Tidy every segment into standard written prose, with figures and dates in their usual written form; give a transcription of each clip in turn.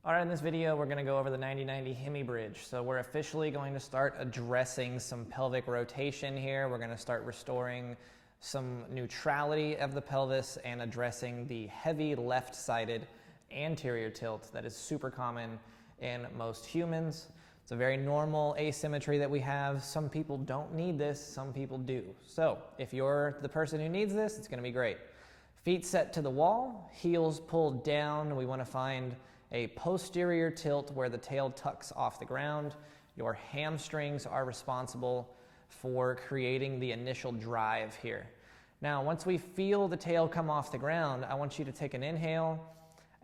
All right, in this video, we're gonna go over the 90-90 Hemi Bridge. So we're officially going to start addressing some pelvic rotation here. We're gonna start restoring some neutrality of the pelvis and addressing the heavy left-sided anterior tilt that is super common in most humans. It's a very normal asymmetry that we have. Some people don't need this, some people do. So if you're the person who needs this, it's gonna be great. Feet set to the wall, heels pulled down. We wanna find a posterior tilt where the tail tucks off the ground. Your hamstrings are responsible for creating the initial drive here. Now, once we feel the tail come off the ground, I want you to take an inhale,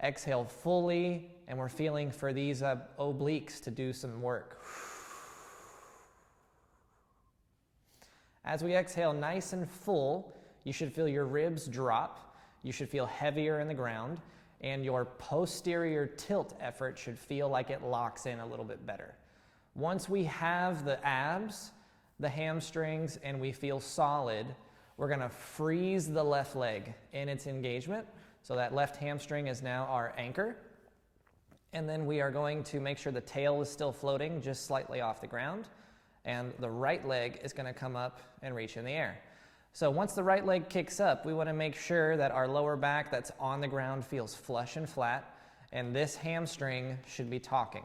exhale fully, and we're feeling for these obliques to do some work. As we exhale nice and full, you should feel your ribs drop. You should feel heavier in the ground, and your posterior tilt effort should feel like it locks in a little bit better. Once we have the abs, the hamstrings, and we feel solid, we're gonna freeze the left leg in its engagement. So that left hamstring is now our anchor. And then we are going to make sure the tail is still floating just slightly off the ground. And the right leg is gonna come up and reach in the air. So once the right leg kicks up, we want to make sure that our lower back that's on the ground feels flush and flat, and this hamstring should be talking.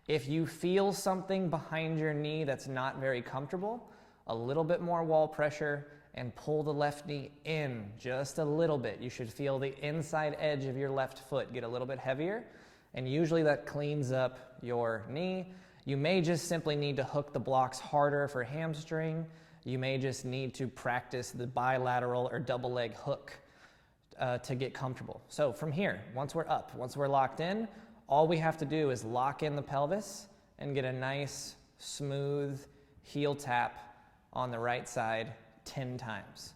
If you feel something behind your knee that's not very comfortable, a little bit more wall pressure and pull the left knee in just a little bit. You should feel the inside edge of your left foot get a little bit heavier, and usually that cleans up your knee. You may just simply need to hook the blocks harder for hamstring. You may just need to practice the bilateral or double leg hook to get comfortable. So from here, once we're up, once we're locked in, all we have to do is lock in the pelvis and get a nice, smooth heel tap on the right side 10 times.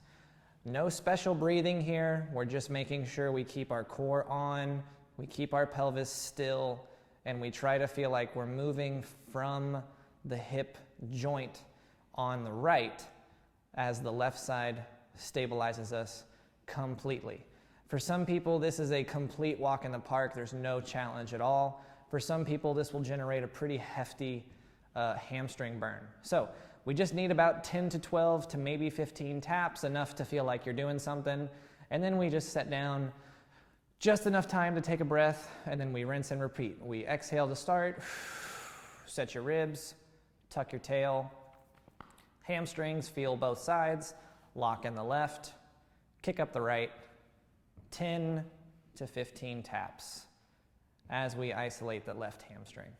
No special breathing here. We're just making sure we keep our core on, we keep our pelvis still, and we try to feel like we're moving from the hip joint on the right as the left side stabilizes us completely. For some people, this is a complete walk in the park. There's no challenge at all. For some people, this will generate a pretty hefty hamstring burn. So we just need about 10 to 12 to maybe 15 taps, enough to feel like you're doing something. And then we just set down just enough time to take a breath, and then we rinse and repeat. We exhale to start, set your ribs, tuck your tail, hamstrings, feel both sides, lock in the left, kick up the right, 10 to 15 taps as we isolate the left hamstring.